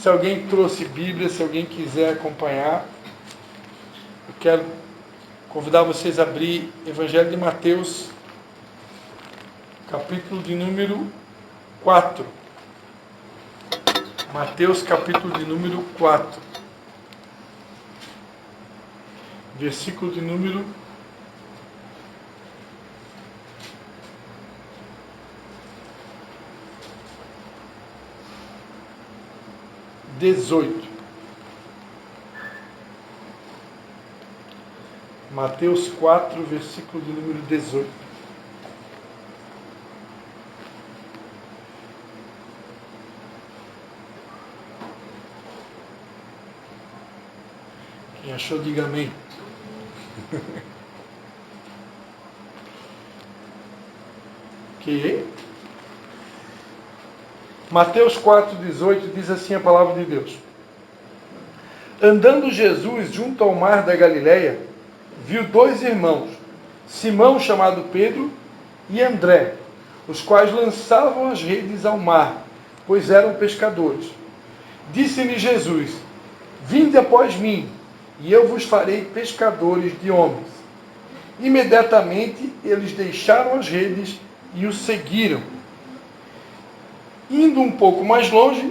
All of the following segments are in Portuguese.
Se alguém trouxe Bíblia, se alguém quiser acompanhar, eu quero convidar vocês a abrir Evangelho de Mateus, capítulo de número 4. Mateus, capítulo de número 4. Versículo de número 18. Mateus 4, versículo de número 18. Quem achou, diga amém. Que? Mateus 4,18 diz assim a palavra de Deus. Andando Jesus junto ao mar da Galileia, viu dois irmãos, Simão, chamado Pedro, e André, os quais lançavam as redes ao mar, pois eram pescadores. Disse-lhe Jesus: Vinde após mim, e eu vos farei pescadores de homens. Imediatamente eles deixaram as redes e o seguiram. Indo um pouco mais longe,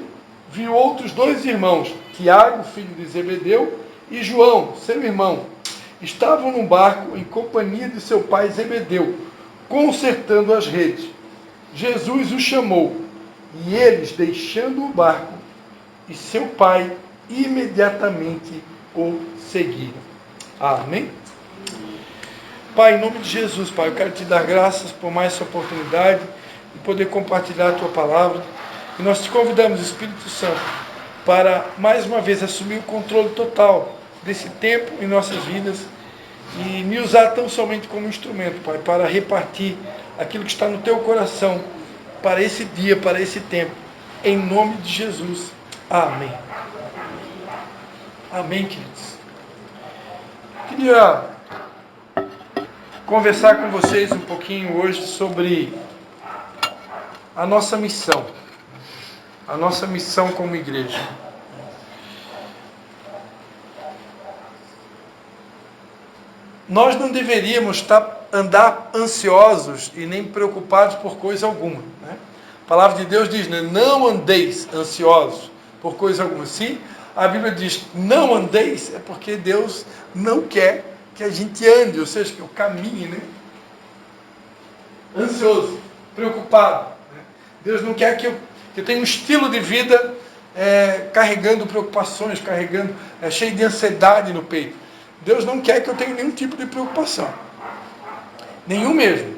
viu outros dois irmãos, Tiago, filho de Zebedeu, e João, seu irmão. Estavam num barco em companhia de seu pai Zebedeu, consertando as redes. Jesus os chamou, e eles, deixando o barco e seu pai, imediatamente o seguiram. Amém? Pai, em nome de Jesus, Pai, eu quero te dar graças por mais essa oportunidade de poder compartilhar a tua palavra. E nós te convidamos, Espírito Santo, para mais uma vez assumir o controle total desse tempo em nossas vidas e me usar tão somente como instrumento, Pai, para repartir aquilo que está no teu coração para esse dia, para esse tempo. Em nome de Jesus. Amém. Amém, queridos. Queria conversar com vocês um pouquinho hoje sobre a nossa missão. A nossa missão como igreja. Nós não deveríamos andar ansiosos e nem preocupados por coisa alguma, né? A palavra de Deus diz, né? Não andeis ansiosos por coisa alguma. Se a Bíblia diz não andeis, é porque Deus não quer que a gente ande, ou seja, que eu caminhe, né? Ansioso, preocupado, né? Deus não quer que eu tenha um estilo de vida carregando preocupações, cheio de ansiedade no peito. Deus não quer que eu tenha nenhum tipo de preocupação. Nenhum mesmo.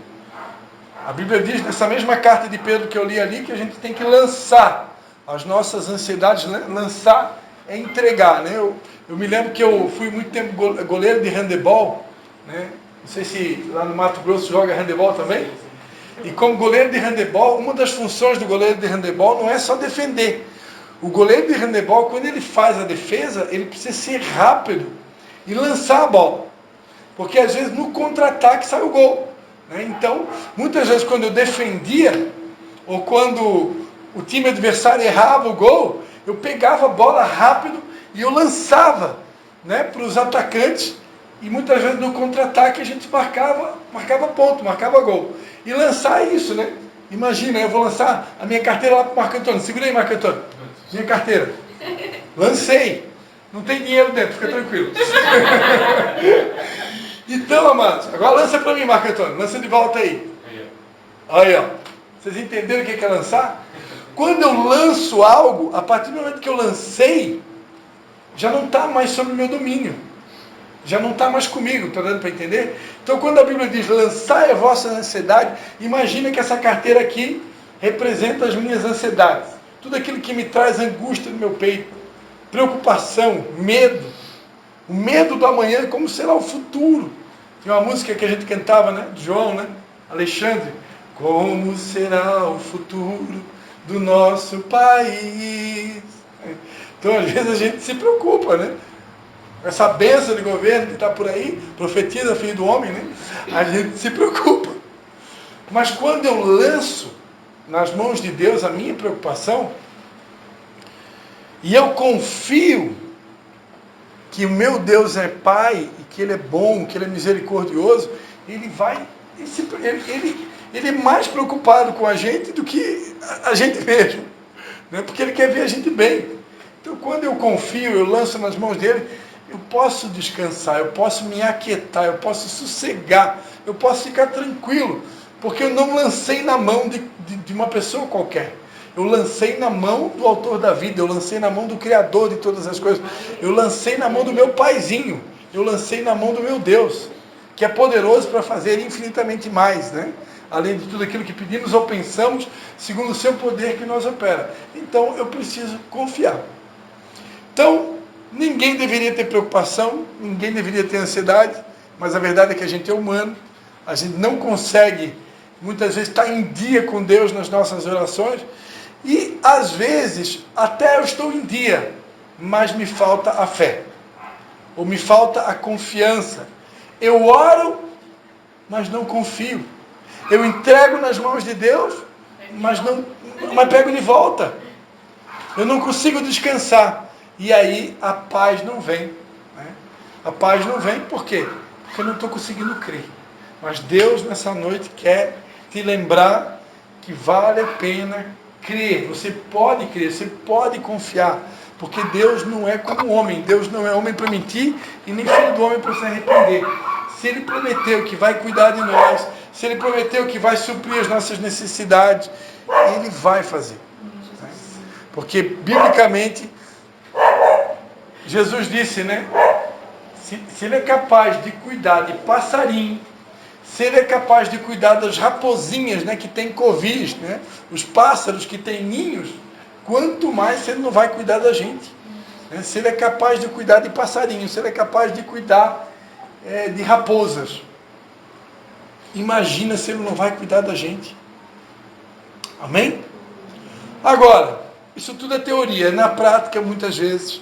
A Bíblia diz, nessa mesma carta de Pedro que eu li ali, que a gente tem que lançar as nossas ansiedades. Lançar é entregar, né? Eu me lembro que eu fui muito tempo goleiro de handebol, né? Não sei se lá no Mato Grosso joga handebol também. E como goleiro de handebol, uma das funções do goleiro de handebol não é só defender. O goleiro de handebol, quando ele faz a defesa, ele precisa ser rápido e lançar a bola. Porque às vezes no contra-ataque sai o gol, né? Então, muitas vezes quando eu defendia, ou quando o time adversário errava o gol, eu pegava a bola rápido e eu lançava, né, para os atacantes. E muitas vezes no contra-ataque a gente marcava ponto, marcava gol. E lançar é isso, né? Imagina, eu vou lançar a minha carteira lá para o Marco Antônio. Segura aí, Marco Antônio. Minha carteira. Lancei. Não tem dinheiro dentro, fica tranquilo. Então, amados, agora lança para mim, Marco Antônio. Lança de volta aí. Aí, ó. Vocês entenderam o que é lançar? Quando eu lanço algo, a partir do momento que eu lancei, já não está mais sob o meu domínio. Já não está mais comigo, está dando para entender? Então, quando a Bíblia diz, lançai a vossa ansiedade, imagina que essa carteira aqui representa as minhas ansiedades. Tudo aquilo que me traz angústia no meu peito, preocupação, medo. O medo do amanhã, como será o futuro. Tem uma música que a gente cantava, né? De João, né? Alexandre. Como será o futuro do nosso país? Então, às vezes, a gente se preocupa, né? Essa bênção de governo que está por aí, profetiza, filho do homem, né? A gente se preocupa. Mas quando eu lanço nas mãos de Deus a minha preocupação, e eu confio que o meu Deus é Pai, e que Ele é bom, que Ele é misericordioso, Ele é mais preocupado com a gente do que a gente mesmo, né? Porque Ele quer ver a gente bem. Então, quando eu confio, eu lanço nas mãos dele, eu posso descansar, eu posso me aquietar, eu posso sossegar, eu posso ficar tranquilo, porque eu não lancei na mão de uma pessoa qualquer. Eu lancei na mão do autor da vida, eu lancei na mão do Criador de todas as coisas, eu lancei na mão do meu paizinho, eu lancei na mão do meu Deus, que é poderoso para fazer infinitamente mais, né? Além de tudo aquilo que pedimos ou pensamos, segundo o seu poder que nos opera. Então eu preciso confiar. Então, ninguém deveria ter preocupação, ninguém deveria ter ansiedade, mas a verdade é que a gente é humano, a gente não consegue, muitas vezes, estar em dia com Deus nas nossas orações, e às vezes até eu estou em dia, mas me falta a fé, ou me falta a confiança. Eu oro, mas não confio. Eu entrego nas mãos de Deus, mas pego de volta. Eu não consigo descansar. E aí a paz não vem, né? A paz não vem por quê? Porque eu não estou conseguindo crer. Mas Deus nessa noite quer te lembrar que vale a pena crer. Você pode crer, você pode confiar. Porque Deus não é como homem. Deus não é homem para mentir e nem filho do homem para se arrepender. Se Ele prometeu que vai cuidar de nós, se Ele prometeu que vai suprir as nossas necessidades, Ele vai fazer. Né? Porque, biblicamente, Jesus disse, né? Se Ele é capaz de cuidar de passarinho, se Ele é capaz de cuidar das raposinhas, né, que tem covis, né, os pássaros que têm ninhos, quanto mais Ele não vai cuidar da gente. Né? Se Ele é capaz de cuidar de passarinhos, se Ele é capaz de cuidar de raposas, imagina se Ele não vai cuidar da gente. Amém? Agora, isso tudo é teoria. Na prática, muitas vezes,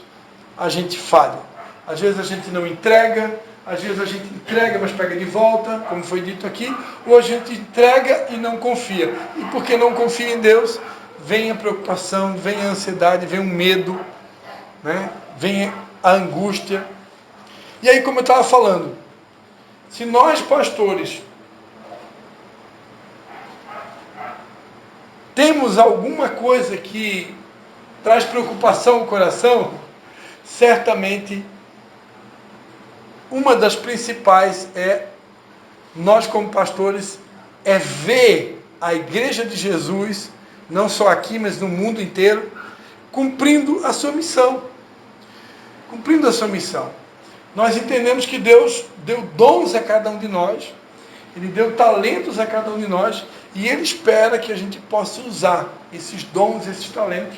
a gente falha. Às vezes a gente não entrega, às vezes a gente entrega, mas pega de volta, como foi dito aqui, ou a gente entrega e não confia. E porque não confia em Deus, vem a preocupação, vem a ansiedade, vem o medo, né? Vem a angústia. E aí, como eu estava falando, se nós pastores temos alguma coisa que traz preocupação ao coração, certamente uma das principais nós como pastores, é ver a Igreja de Jesus, não só aqui, mas no mundo inteiro, cumprindo a sua missão. Cumprindo a sua missão. Nós entendemos que Deus deu dons a cada um de nós, Ele deu talentos a cada um de nós, e Ele espera que a gente possa usar esses dons, esses talentos,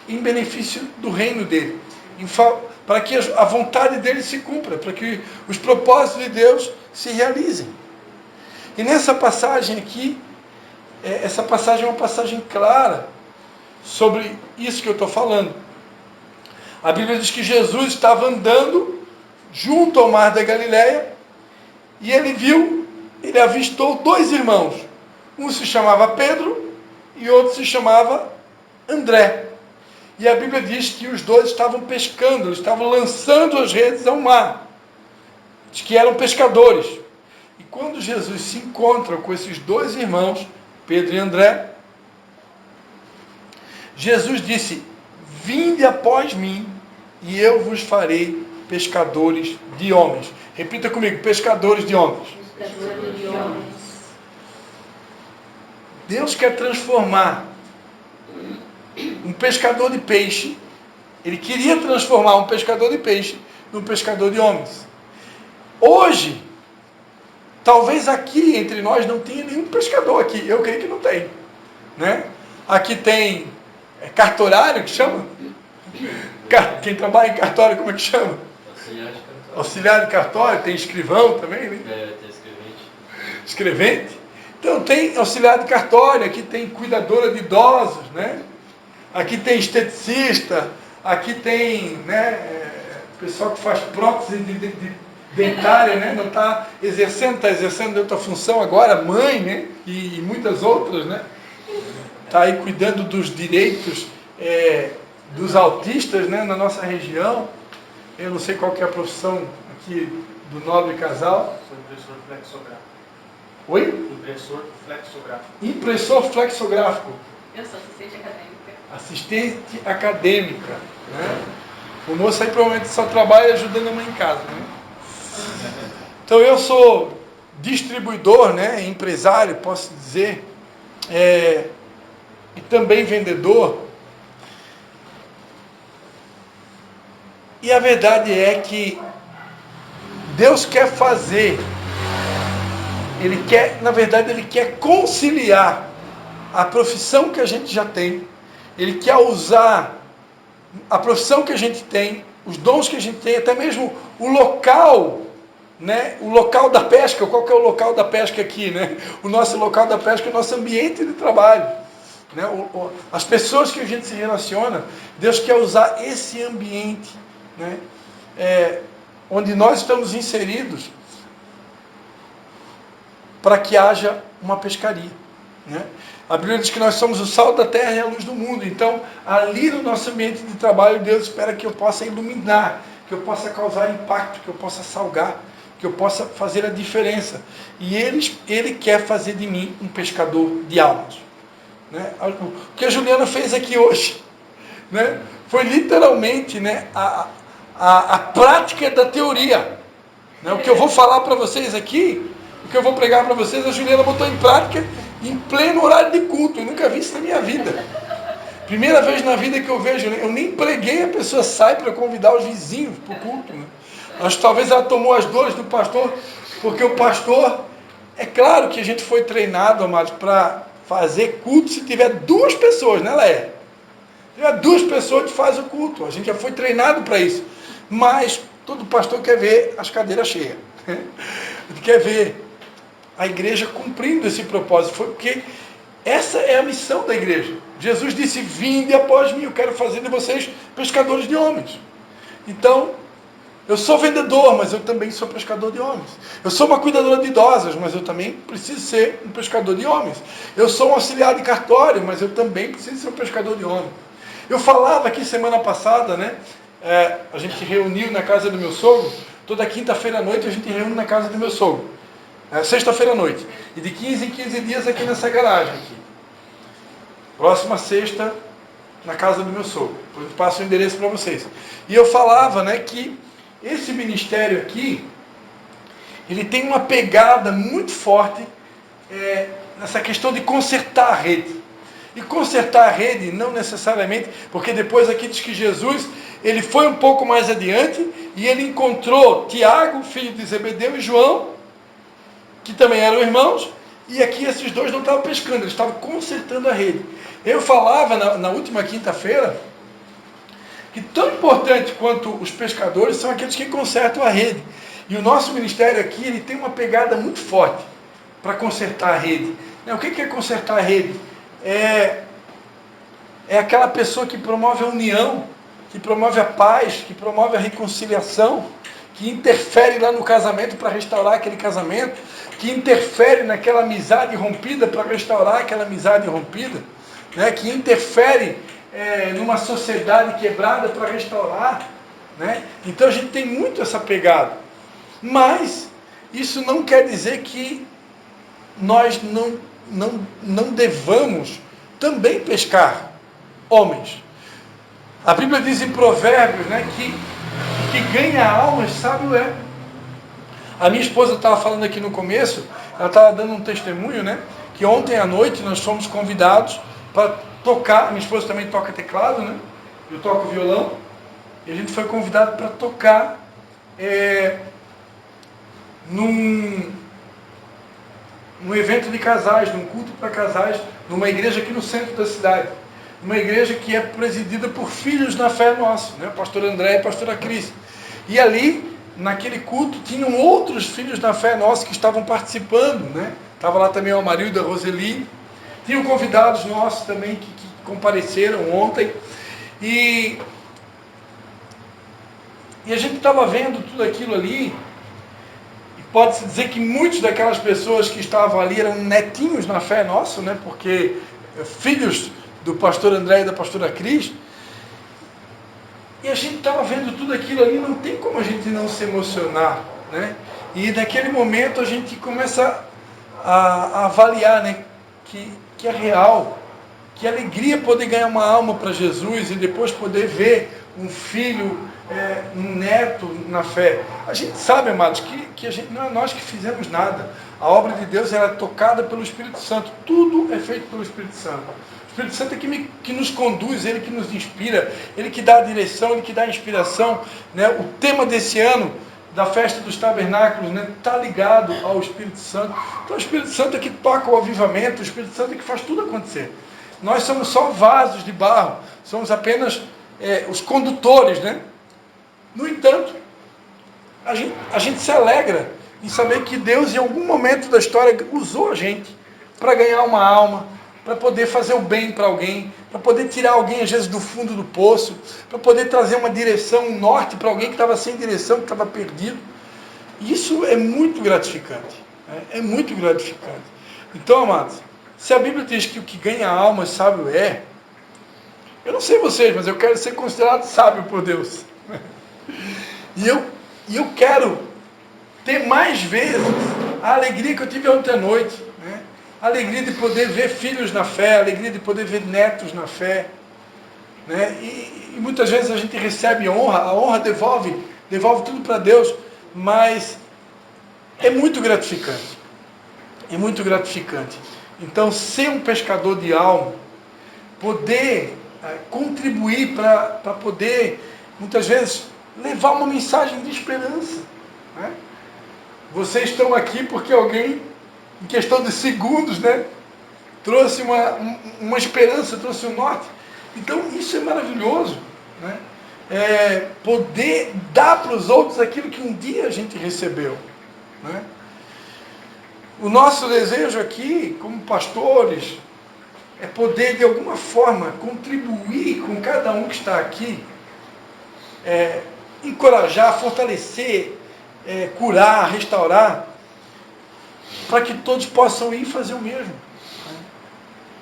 em benefício do reino dEle, para que a vontade dEle se cumpra, para que os propósitos de Deus se realizem. E nessa passagem aqui, essa passagem é uma passagem clara sobre isso que eu estou falando. A Bíblia diz que Jesus estava andando junto ao mar da Galileia, e ele avistou dois irmãos. Um se chamava Pedro e outro se chamava André. E a Bíblia diz que os dois estavam pescando, eles estavam lançando as redes ao mar. Diz que eram pescadores. E quando Jesus se encontra com esses dois irmãos, Pedro e André, Jesus disse: vinde após mim e eu vos farei pescadores de homens. Repita comigo: pescadores de homens. Pescadores de homens. Deus quer transformar um pescador de peixe. Ele queria transformar um pescador de peixe num pescador de homens. Hoje, talvez aqui entre nós não tenha nenhum pescador aqui. Eu creio que não tem, né? Aqui tem cartorário, que chama? Quem trabalha em cartório, como é que chama? Auxiliar de cartório. Tem escrivão também, né? Tem escrevente. Escrevente. Então tem auxiliar de cartório, aqui tem cuidadora de idosos, né? Aqui tem esteticista, aqui tem, né, pessoal que faz prótese dentária, né? Não está exercendo outra função agora, mãe, né? E muitas outras, né? Está aí cuidando dos direitos dos autistas, né, na nossa região. Eu não sei qual que é a profissão aqui do nobre casal. Sou impressor flexográfico. Oi? Impressor flexográfico. Impressor flexográfico. Eu sou assistente acadêmica. Assistente acadêmica, né? O moço aí provavelmente só trabalha ajudando a mãe em casa, né? Então eu sou distribuidor, né? Empresário, posso dizer, e também vendedor. E a verdade é que Deus quer fazer, Ele quer conciliar a profissão que a gente já tem, Ele quer usar a profissão que a gente tem, os dons que a gente tem, até mesmo o local, né? O local da pesca. Qual que é o local da pesca aqui, né? O nosso local da pesca é o nosso ambiente de trabalho, né? As pessoas que a gente se relaciona, Deus quer usar esse ambiente, né? Onde nós estamos inseridos, para que haja uma pescaria, né? A Bíblia diz que nós somos o sal da terra e a luz do mundo. Então, ali no nosso ambiente de trabalho, Deus espera que eu possa iluminar, que eu possa causar impacto, que eu possa salgar, que eu possa fazer a diferença. E Ele quer fazer de mim um pescador de almas, né? O que a Juliana fez aqui hoje, né? Foi literalmente, né, a prática da teoria, né? O que eu vou falar para vocês aqui, o que eu vou pregar para vocês, a Juliana botou em prática em pleno horário de culto. Eu nunca vi isso na minha vida. Primeira vez na vida que eu vejo, né? Eu nem preguei, a pessoa sai para convidar os vizinhos para o culto, né? Mas talvez ela tomou as dores do pastor, porque o pastor, é claro que a gente foi treinado, amados, para fazer culto se tiver 2 pessoas, né, Léa? Se tiver 2 pessoas, a gente faz o culto. A gente já foi treinado para isso. Mas todo pastor quer ver as cadeiras cheias. Ele quer ver a igreja cumprindo esse propósito. Foi porque essa é a missão da igreja. Jesus disse: vinde após mim, eu quero fazer de vocês pescadores de homens. Então, eu sou vendedor, mas eu também sou pescador de homens. Eu sou uma cuidadora de idosas, mas eu também preciso ser um pescador de homens. Eu sou um auxiliar de cartório, mas eu também preciso ser um pescador de homens. Eu falava aqui semana passada, né? A gente reuniu na casa do meu sogro. Toda quinta-feira à noite a gente reúne na casa do meu sogro. Sexta-feira à noite. E de 15 em 15 dias aqui nessa garagem. Aqui. Próxima sexta, na casa do meu sogro. Depois eu passo o endereço para vocês. E eu falava, né, que esse ministério aqui, ele tem uma pegada muito forte nessa questão de consertar a rede. E consertar a rede não necessariamente, porque depois aqui diz que Jesus, ele foi um pouco mais adiante e ele encontrou Tiago, filho de Zebedeu, e João, que também eram irmãos, e aqui esses 2 não estavam pescando, eles estavam consertando a rede. Eu falava na última quinta-feira que tão importante quanto os pescadores são aqueles que consertam a rede. E o nosso ministério aqui, ele tem uma pegada muito forte para consertar a rede. O que é consertar a rede? É aquela pessoa que promove a união, que promove a paz, que promove a reconciliação, que interfere lá no casamento para restaurar aquele casamento, que interfere naquela amizade rompida para restaurar aquela amizade rompida, né? Que interfere numa sociedade quebrada para restaurar, né? Então a gente tem muito essa pegada. Mas isso não quer dizer que nós não devamos também pescar homens. A Bíblia diz em Provérbios, né, que ganha almas sábio é. A minha esposa estava falando aqui no começo, ela estava dando um testemunho, né, que ontem à noite nós fomos convidados para tocar. A minha esposa também toca teclado, né, eu toco violão, e a gente foi convidado para tocar num evento de casais, num culto para casais, numa igreja aqui no centro da cidade. Uma igreja que é presidida por filhos na fé nossa, né? Pastor André e pastora Cris. E ali, naquele culto, tinham outros filhos na fé nossa que estavam participando, né? Estava lá também o Amarildo, a Roseli. Tinham convidados nossos também que compareceram ontem. E a gente estava vendo tudo aquilo ali. E pode-se dizer que muitos daquelas pessoas que estavam ali eram netinhos na fé nossa, né? Porque filhos do pastor André e da pastora Cris. E a gente estava vendo tudo aquilo ali, não tem como a gente não se emocionar, né? E naquele momento a gente começa a avaliar, né, que é real, que alegria poder ganhar uma alma para Jesus e depois poder ver um filho, um neto na fé. A gente sabe, amados, que a gente, não é nós que fizemos nada. A obra de Deus ela é tocada pelo Espírito Santo. Tudo é feito pelo Espírito Santo. O Espírito Santo é que nos conduz, Ele que nos inspira, Ele que dá a direção, Ele que dá a inspiração, né? O tema desse ano, da festa dos tabernáculos, né, está ligado ao Espírito Santo. Então o Espírito Santo é que toca o avivamento, o Espírito Santo é que faz tudo acontecer. Nós somos só vasos de barro, somos apenas os condutores, né? No entanto, a gente se alegra em saber que Deus, em algum momento da história, usou a gente para ganhar uma alma, para poder fazer o bem para alguém, para poder tirar alguém, às vezes, do fundo do poço, para poder trazer uma direção, um norte para alguém que estava sem direção, que estava perdido. Isso é muito gratificante. É muito gratificante. Então, amados, se a Bíblia diz que o que ganha alma sábio é, eu não sei vocês, mas eu quero ser considerado sábio por Deus. E eu quero ter mais vezes a alegria que eu tive ontem à noite, né? A alegria de poder ver filhos na fé, a alegria de poder ver netos na fé, né? E muitas vezes a gente recebe honra, a honra devolve tudo para Deus, mas é muito gratificante. É muito gratificante. Então, ser um pescador de alma, poder contribuir para poder, muitas vezes, levar uma mensagem de esperança, né? Vocês estão aqui porque alguém, em questão de segundos, né, trouxe uma esperança, trouxe um norte. Então, isso é maravilhoso, né? Poder dar para os outros aquilo que um dia a gente recebeu, né? O nosso desejo aqui, como pastores, é poder, de alguma forma, contribuir com cada um que está aqui, encorajar, fortalecer, curar, restaurar, para que todos possam ir fazer o mesmo.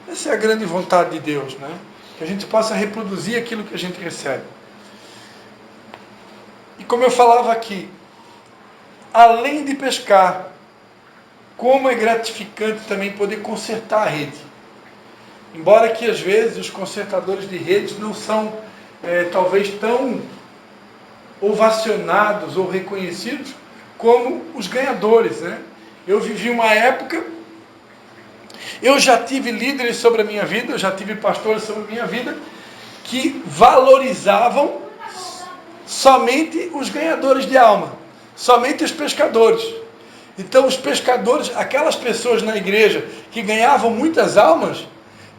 Essa é a grande vontade de Deus, né? Que a gente possa reproduzir aquilo que a gente recebe. E como eu falava aqui, além de pescar, como é gratificante também poder consertar a rede. Embora que às vezes os consertadores de redes não são talvez tão ovacionados ou reconhecidos como os ganhadores, né? Eu vivi uma época, eu já tive líderes sobre a minha vida, eu já tive pastores sobre a minha vida, que valorizavam somente os ganhadores de alma, somente os pescadores. Então os pescadores, aquelas pessoas na igreja que ganhavam muitas almas,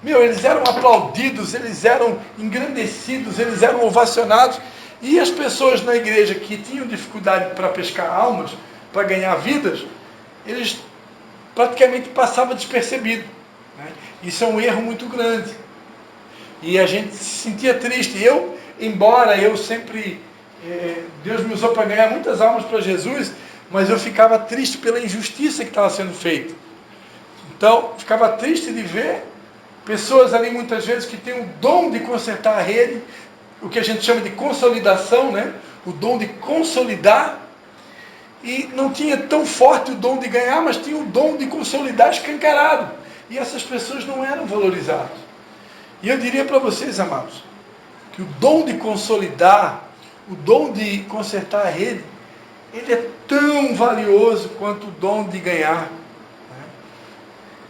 eles eram aplaudidos, eles eram engrandecidos, eles eram ovacionados. E as pessoas na igreja que tinham dificuldade para pescar almas, para ganhar vidas, eles praticamente passavam despercebido, né? Isso é um erro muito grande. E a gente se sentia triste. Embora eu sempre, Deus me usou para ganhar muitas almas para Jesus, mas eu ficava triste pela injustiça que estava sendo feita. Então, ficava triste de ver pessoas ali muitas vezes que têm o dom de consertar a rede, o que a gente chama de consolidação, né? O dom de consolidar, e não tinha tão forte o dom de ganhar, mas tinha o dom de consolidar escancarado. E essas pessoas não eram valorizadas. E eu diria para vocês, amados, que o dom de consolidar, o dom de consertar a rede, ele é tão valioso quanto o dom de ganhar, né?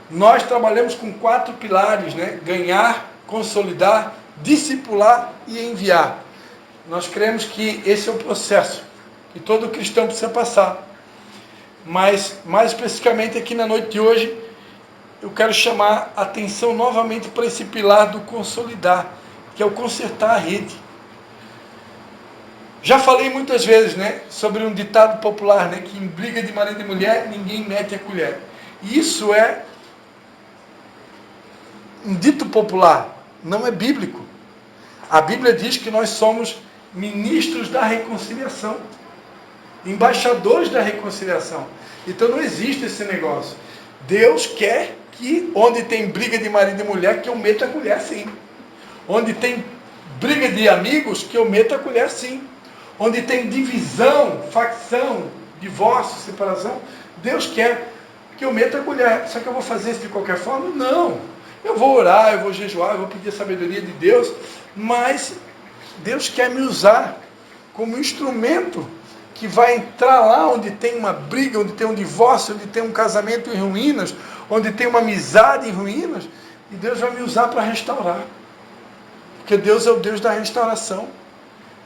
Nós trabalhamos com 4 pilares, né? Ganhar, consolidar, discipular e enviar. Nós cremos que esse é o processo que todo cristão precisa passar. Mas, mais especificamente aqui na noite de hoje, eu quero chamar a atenção novamente para esse pilar do consolidar, que é o consertar a rede. Já falei muitas vezes, né, sobre um ditado popular, né, que em briga de marido e mulher, ninguém mete a colher. E isso é um dito popular, não é bíblico. A Bíblia diz que nós somos ministros da reconciliação, embaixadores da reconciliação. Então não existe esse negócio. Deus quer que onde tem briga de marido e mulher, que eu meta a colher sim. Onde tem briga de amigos, que eu meta a colher sim. Onde tem divisão, facção, divórcio, separação, Deus quer que eu meta a colher. Só que eu vou fazer isso de qualquer forma? Não. Eu vou orar, eu vou jejuar, eu vou pedir a sabedoria de Deus, mas Deus quer me usar como instrumento que vai entrar lá onde tem uma briga, onde tem um divórcio, onde tem um casamento em ruínas, onde tem uma amizade em ruínas, e Deus vai me usar para restaurar. Porque Deus é o Deus da restauração.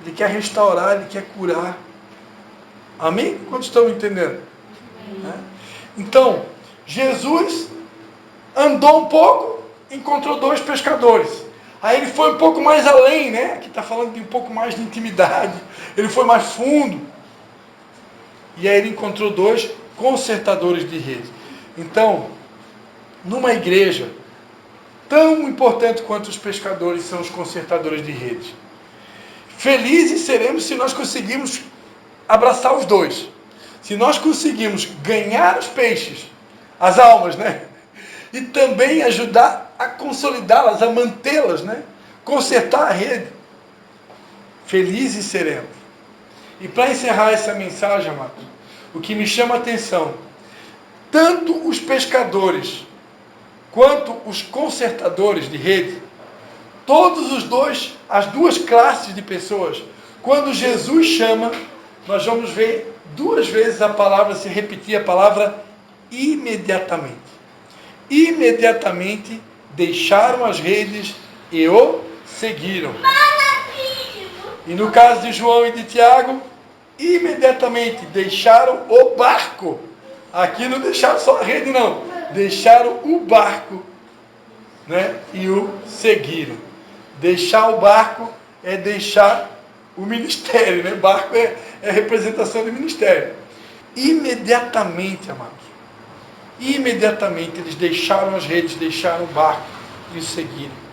Ele quer restaurar, Ele quer curar. Amém? Quantos estão entendendo? Então, Jesus andou um pouco, encontrou 2 pescadores. Aí ele foi um pouco mais além, né? Aqui está falando de um pouco mais de intimidade. Ele foi mais fundo. E aí ele encontrou 2 consertadores de rede. Então, numa igreja, tão importante quanto os pescadores são os consertadores de rede. Felizes seremos se nós conseguirmos abraçar os 2. Se nós conseguirmos ganhar os peixes, as almas, né? E também ajudar a consolidá-las, a mantê-las, né? Consertar a rede. Felizes seremos. E para encerrar essa mensagem, amados, o que me chama a atenção, tanto os pescadores quanto os consertadores de rede, todos os 2, as 2 classes de pessoas, quando Jesus chama, nós vamos ver 2 vezes a palavra se repetir, a palavra imediatamente. Imediatamente deixaram as redes e o seguiram. E no caso de João e de Tiago, imediatamente deixaram o barco. Aqui não deixaram só a rede, não. Deixaram o barco, né? E o seguiram. Deixar o barco é deixar o ministério, né? Barco é a representação do ministério. Imediatamente, amados. Imediatamente eles deixaram as redes, deixaram o barco e o seguiram.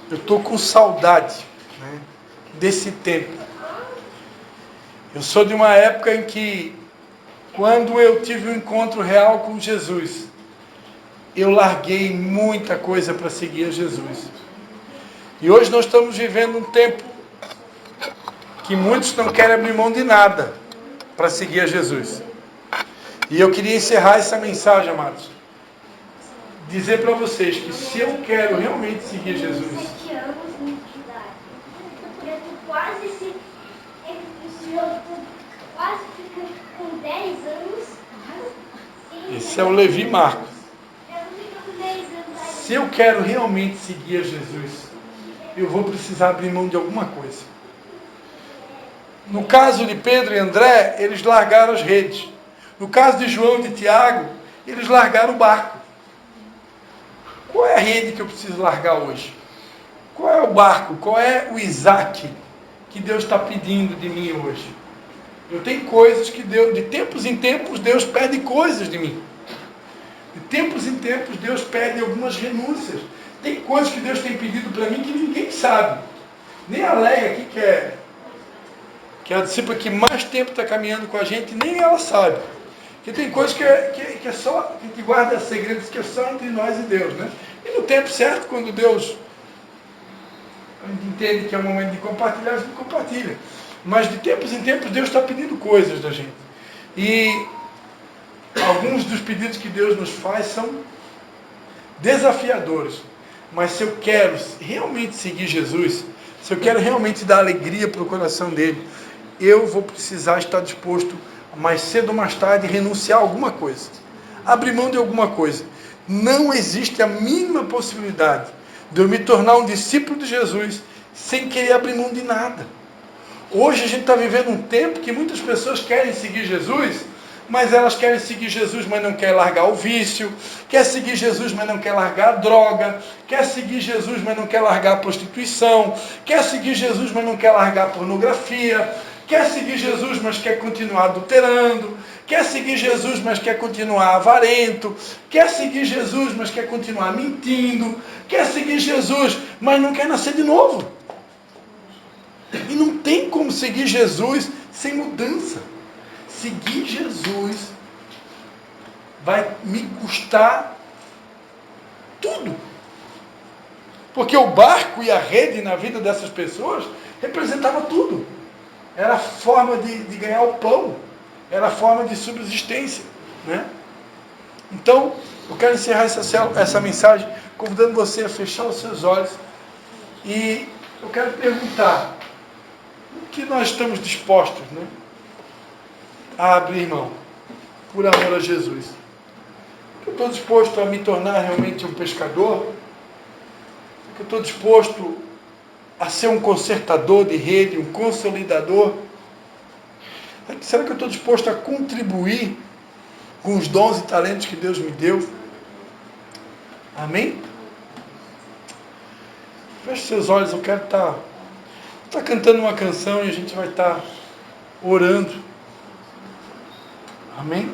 Eu estou com saudade, né, desse tempo. Eu sou de uma época em que, quando eu tive um encontro real com Jesus, eu larguei muita coisa para seguir a Jesus. E hoje nós estamos vivendo um tempo que muitos não querem abrir mão de nada para seguir a Jesus. E eu queria encerrar essa mensagem, amados, dizer para vocês que se eu quero realmente seguir Jesus, com 10 anos. esse é o Levi Marcos. Se eu quero realmente seguir a Jesus, eu vou precisar abrir mão de alguma coisa. No caso de Pedro e André, eles largaram as redes. No caso de João e de Tiago, eles largaram o barco. Qual é a rede que eu preciso largar hoje? Qual é o barco? Qual é o Isaac que Deus está pedindo de mim hoje? Eu tenho coisas que Deus, de tempos em tempos, Deus pede coisas de mim. De tempos em tempos, Deus pede algumas renúncias. Tem coisas que Deus tem pedido para mim que ninguém sabe. Nem a Leia aqui, que é a discípula que mais tempo está caminhando com a gente, nem ela sabe. Porque tem coisas que é só, que a gente guarda segredos que é só entre nós e Deus, né? E no tempo certo, quando Deus a gente entende que é o momento de compartilhar, a gente compartilha. Mas de tempos em tempos, Deus está pedindo coisas da gente. E alguns dos pedidos que Deus nos faz são desafiadores. Mas se eu quero realmente seguir Jesus, se eu quero realmente dar alegria para o coração dele, eu vou precisar estar disposto, mais cedo ou mais tarde, renunciar a alguma coisa. Abrir mão de alguma coisa. Não existe a mínima possibilidade de eu me tornar um discípulo de Jesus sem querer abrir mão de nada. Hoje a gente está vivendo um tempo que muitas pessoas querem seguir Jesus, mas elas querem seguir Jesus, mas não querem largar o vício, quer seguir Jesus, mas não quer largar a droga, quer seguir Jesus, mas não quer largar a prostituição, quer seguir Jesus, mas não quer largar a pornografia, quer seguir Jesus, mas quer continuar adulterando, quer seguir Jesus, mas quer continuar avarento, quer seguir Jesus, mas quer continuar mentindo, quer seguir Jesus, mas não quer nascer de novo. E não tem como seguir Jesus sem mudança. Seguir Jesus vai me custar tudo. Porque o barco e a rede na vida dessas pessoas representava tudo. Era a forma de ganhar o pão. Era a forma de subsistência. Né? Então, eu quero encerrar essa mensagem convidando você a fechar os seus olhos. E eu quero perguntar, o que nós estamos dispostos, né, a abrir mão, por amor a Jesus? Eu estou disposto a me tornar realmente um pescador? Eu estou disposto a ser um consertador de rede, um consolidador? Será que eu estou disposto a contribuir com os dons e talentos que Deus me deu? Amém? Feche seus olhos, eu quero estar cantando uma canção e a gente vai estar orando. Amém?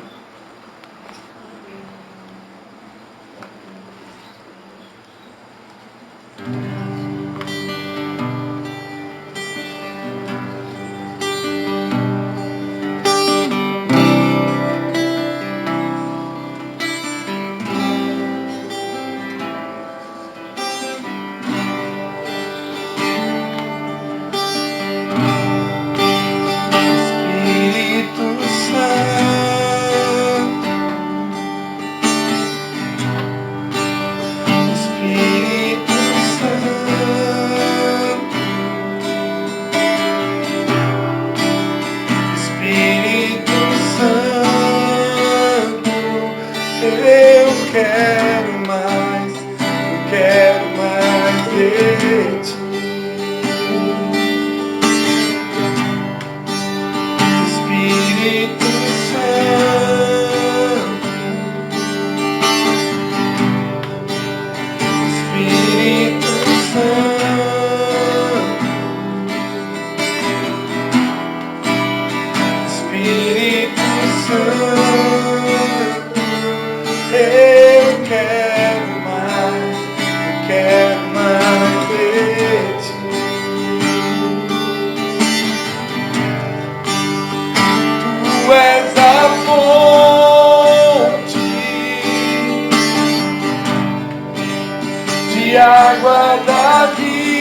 Água da vida,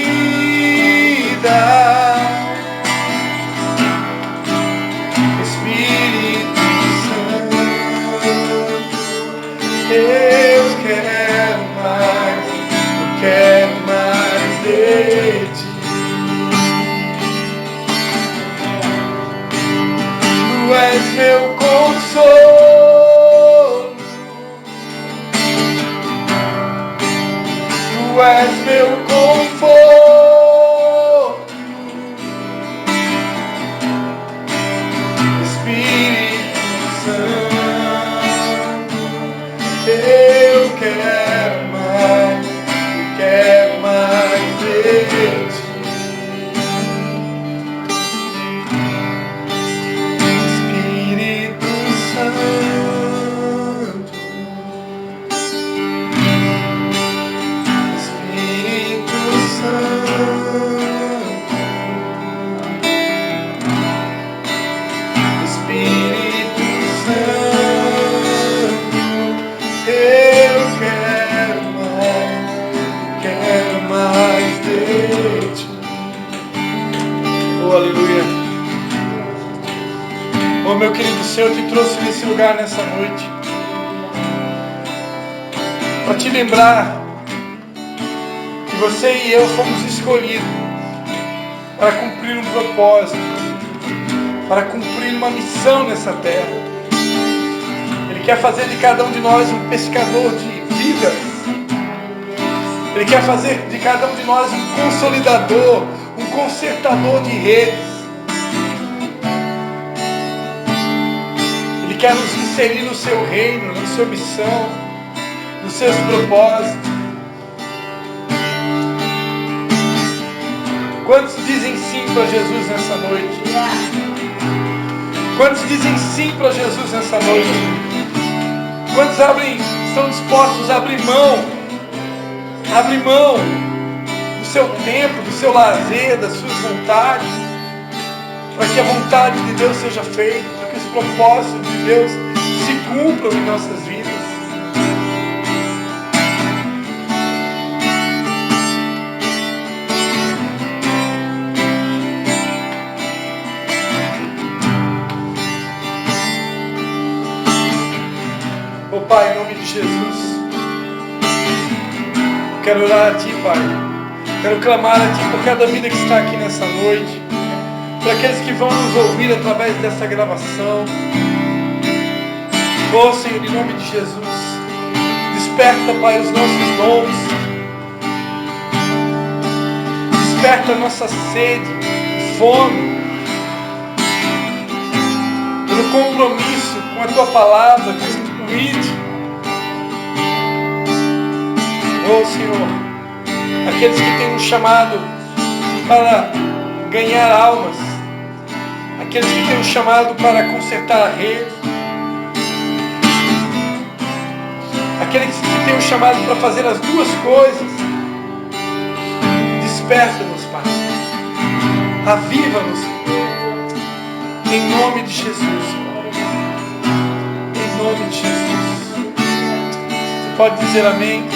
Espírito Santo, eu quero mais de ti. Tu és meu consolo, Tu és meu conforto, Espírito Santo, eu quero mais de ti. Espírito Santo, Espírito Santo, eu quero mais de ti. Oh, aleluia. Oh, meu querido Senhor, eu te trouxe nesse lugar nessa noite para te lembrar que você e eu fomos escolhidos para cumprir um propósito, para cumprir uma missão nessa terra. Ele quer fazer de cada um de nós um pescador de vidas. Ele quer fazer de cada um de nós um consolidador, um consertador de redes. Ele quer nos inserir no seu reino, na sua missão, nos seus propósitos. Quantos dizem sim para Jesus nessa noite? Quantos dizem sim para Jesus nessa noite? Quantos estão dispostos a abrir mão do seu tempo, do seu lazer, das suas vontades, para que a vontade de Deus seja feita, para que os propósitos de Deus se cumpram em nossas vidas? Jesus. Quero orar a Ti, Pai. Quero clamar a Ti por cada vida que está aqui nessa noite. Por aqueles que vão nos ouvir através dessa gravação. Oh, Senhor, em nome de Jesus. Desperta, Pai, os nossos dons. Desperta a nossa sede, fome. Pelo compromisso com a Tua palavra, com o ID. Oh, Senhor, aqueles que têm nos chamado para ganhar almas, aqueles que têm nos chamado para consertar a rede, aqueles que têm nos chamado para fazer as duas coisas, desperta-nos, Pai, aviva-nos, em nome de Jesus, em nome de Jesus. Você pode dizer amém?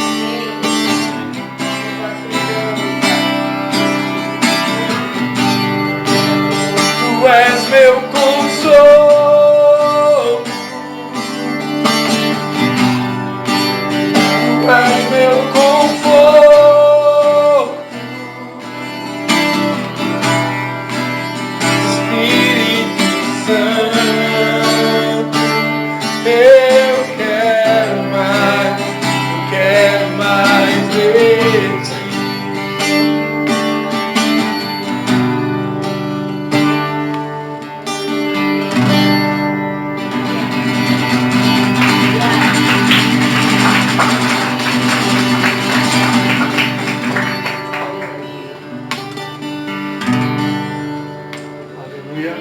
Tu és meu consolo, Tu és meu conforto, Espírito Santo, eu quero mais de Ti. Aleluia.